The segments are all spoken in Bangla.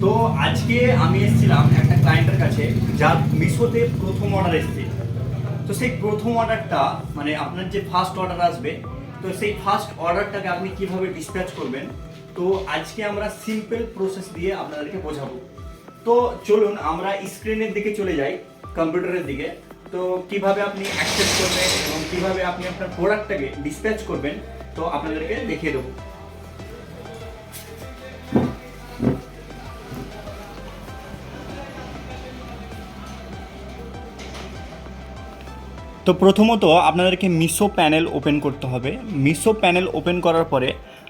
তো আজকে আমি এসেছিলাম একটা ক্লায়েন্টের কাছে, যার মিশোতে প্রথম অর্ডার এসেছে। তো সেই প্রথম অর্ডারটা মানে আপনার যে ফার্স্ট অর্ডার আসবে, তো সেই ফার্স্ট অর্ডারটাকে আপনি কিভাবে ডিসপ্যাচ করবেন, তো আজকে আমরা সিম্পল প্রসেস দিয়ে আপনাদেরকে বোঝাবো। তো চলুন আমরা স্ক্রিনের দিকে চলে যাই, কম্পিউটারের দিকে। তো কিভাবে আপনি অ্যাক্সেস করবেন এবং কিভাবে আপনি আপনার প্রোডাক্টটাকে ডিসপ্যাচ করবেন, তো আপনাদেরকে দেখিয়ে দেবো। তো প্রথমত আপনাদেরকে মিশো প্যানেল ওপেন করতে হবে। মিশো প্যানেল ওপেন করার পরে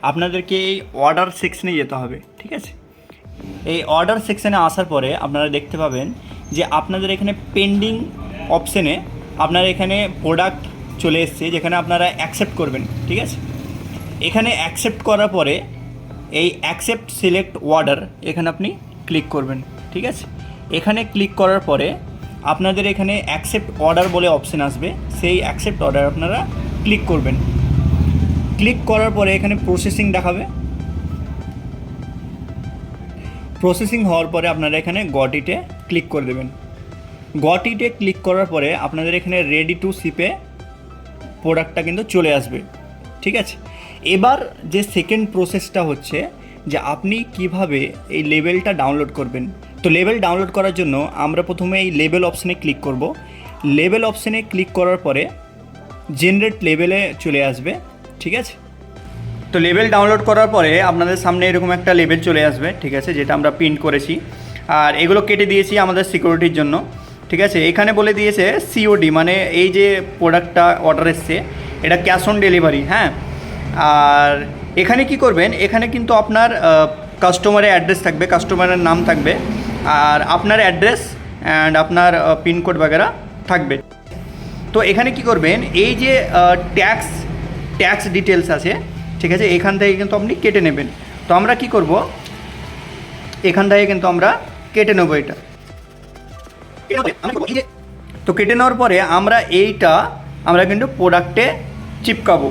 আপনাদেরকে এই অর্ডার সেকশনে যেতে হবে, ঠিক আছে। এই অর্ডার সেকশনে আসার পরে আপনারা দেখতে পাবেন যে আপনাদের এখানে পেন্ডিং অপশানে আপনার এখানে প্রোডাক্ট চলে এসছে, যেখানে আপনারা অ্যাকসেপ্ট করবেন, ঠিক আছে। এখানে অ্যাকসেপ্ট করার পরে এই অ্যাকসেপ্ট সিলেক্ট অর্ডার এখানে আপনি ক্লিক করবেন, ঠিক আছে। এখানে ক্লিক করার পরে আপনাদের এখানে অ্যাকসেপ্ট অর্ডার বলে অপশান আসবে, সেই অ্যাকসেপ্ট অর্ডার আপনারা ক্লিক করবেন। ক্লিক করার পরে এখানে প্রসেসিং দেখাবে। প্রসেসিং হওয়ার পরে আপনারা এখানে গট ইটে ক্লিক করে দেবেন। গট ইটে ক্লিক করার পরে আপনাদের এখানে রেডি টু শিপে প্রোডাক্টটা কিন্তু চলে আসবে, ঠিক আছে। এবার যে সেকেন্ড প্রসেসটা হচ্ছে যে আপনি কিভাবে এই লেবেলটা ডাউনলোড করবেন। তো লেবেল ডাউনলোড করার জন্য আমরা প্রথমে এই লেবেল অপশানে ক্লিক করব। লেবেল অপশানে ক্লিক করার পরে জেনারেট লেবেলে চলে আসবে, ঠিক আছে। তো লেবেল ডাউনলোড করার পরে আপনাদের সামনে এরকম একটা লেবেল চলে আসবে, ঠিক আছে, যেটা আমরা প্রিন্ট করেছি। আর এগুলো কেটে দিয়েছি আমাদের সিকিউরিটির জন্য, ঠিক আছে। এখানে বলে দিয়েছে সিওডি, মানে এই যে প্রোডাক্টটা অর্ডার এসছে এটা ক্যাশ অন ডেলিভারি, হ্যাঁ। আর এখানে কি করবেন, এখানে কিন্তু আপনার কাস্টমারের অ্যাড্রেস থাকবে, কাস্টমারের নাম থাকবে, আর আপনার অ্যাড্রেস অ্যান্ড আপনার পিনকোড বাগেরা থাকবে। তো এখানে কি করবেন, এই যে ট্যাক্স ডিটেলস আছে, ঠিক আছে, এখান থেকে কিন্তু আপনি কেটে নেবেন। তো আমরা কি করব, এখান থেকে কিন্তু আমরা কেটে নেবো এটা। তো কেটে নেওয়ার পরে আমরা কিন্তু প্রোডাক্টে চিপকাবো।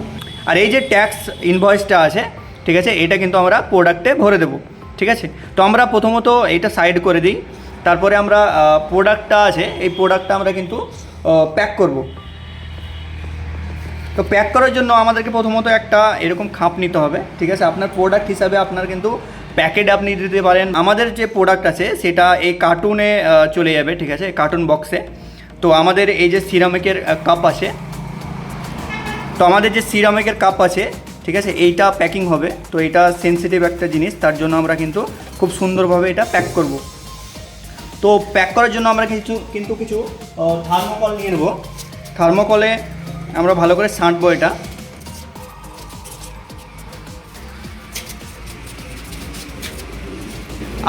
আর এই যে ট্যাক্স ইনভয়েসটা আছে, ঠিক আছে, এটা কিন্তু আমরা প্রোডাক্টে ভরে দেবো, ঠিক আছে। তো আমরা প্রথমত এইটা সাইড করে দিই। তারপরে আমরা প্রোডাক্টটা আছে, এই প্রোডাক্টটা আমরা কিন্তু প্যাক করব। তো প্যাক করার জন্য আমাদেরকে প্রথমত একটা এরকম খাপ নিতে হবে, ঠিক আছে। আপনার প্রোডাক্ট হিসাবে আপনার কিন্তু প্যাকেট আপনি দিতে পারেন। আমাদের যে প্রোডাক্ট আছে সেটা এই কার্টুনে চলে যাবে, ঠিক আছে, কার্টুন বক্সে। তো আমাদের এই যে সিরামিকের কাপ আছে, তো আমাদের যে সিরামিকের কাপ আছে, ঠিক আছে, এইটা প্যাকিং হবে। তো এটা সেনসিটিভ একটা জিনিস, তার জন্য আমরা কিন্তু খুব সুন্দরভাবে এটা প্যাক করব। তো প্যাক করার জন্য আমরা কিছু থার্মোকল নিয়ে নেব। থার্মোকলে আমরা ভালো করে ছাঁটবো এটা।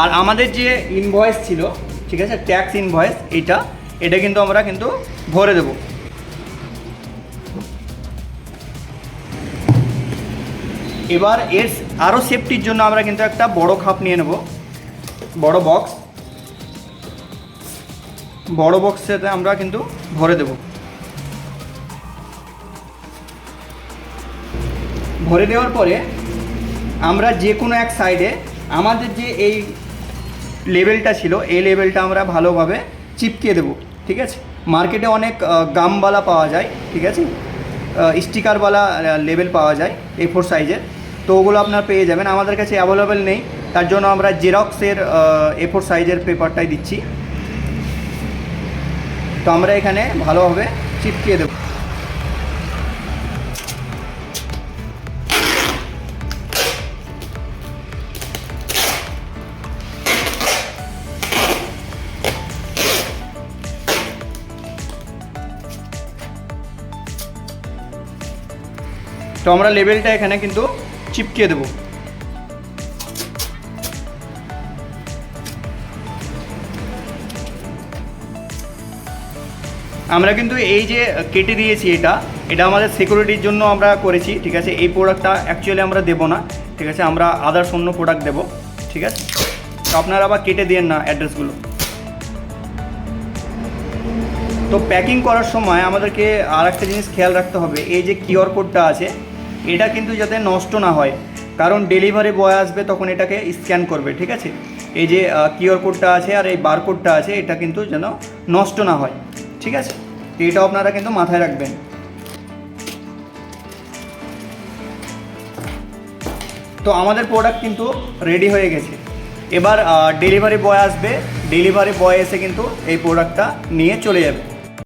আর আমাদের যে ইনভয়েস ছিল, ঠিক আছে, ট্যাক্স ইনভয়েস, এটা কিন্তু আমরা ভরে দেব। এবার এর আরও সেফটির জন্য আমরা কিন্তু একটা বড় খাপ নিয়ে নেব, বড় বক্সেতে আমরা কিন্তু ভরে দেব। ভরে দেওয়ার পরে আমরা যে কোনো এক সাইডে আমাদের যে এই লেবেলটা ছিল, এই লেবেলটা আমরা ভালোভাবে চিপকে দেব, ঠিক আছে। মার্কেটে অনেক গামওয়ালা পাওয়া যায়, ঠিক আছে, স্টিকারওয়ালা লেবেল পাওয়া যায় A4 সাইজের। তো ওগুলো আপনার পেয়ে যাবেন, আমাদের কাছে অ্যাভেলেবেল নেই, তার জন্য আমরা জেরক্সের A4 সাইজের পেপারটাই দিচ্ছি। তো আমরা এখানে ভালোভাবে চিপকে দেব। তো আমরা লেবেলটা এখানে কিন্তু চিপকে দেব। আমরা কিন্তু এই যে কেটে দিয়েছি, এটা আমাদের সিকিউরিটির জন্য আমরা করেছি, ঠিক আছে। এই প্রোডাক্টটা অ্যাকচুয়ালি আমরা দেবো না, ঠিক আছে, আমরা আদার্স অন্য প্রোডাক্ট দেবো, ঠিক আছে। তো আপনারা আবার কেটে দিয়েন না অ্যাড্রেসগুলো। তো প্যাকিং করার সময় আমাদেরকে আর একটা জিনিস খেয়াল রাখতে হবে, এই যে কিউআর কোডটা আছে এটা কিন্তু যাতে নষ্ট না হয়, কারণ ডেলিভারি বয় আসবে তখন এটাকে স্ক্যান করবে, ঠিক আছে। এই যে কিউআর কোডটা আছে আর এই বারকোডটা আছে, এটা কিন্তু যেন নষ্ট না হয়। ঠিক আছে, তো এটাও আপনারা কিন্তু মাথায় রাখবেন। তো আমাদের প্রোডাক্ট কিন্তু রেডি হয়ে গেছে। এবার ডেলিভারি বয় আসবে, ডেলিভারি বয় এসে কিন্তু এই প্রোডাক্টটা নিয়ে চলে যাবে।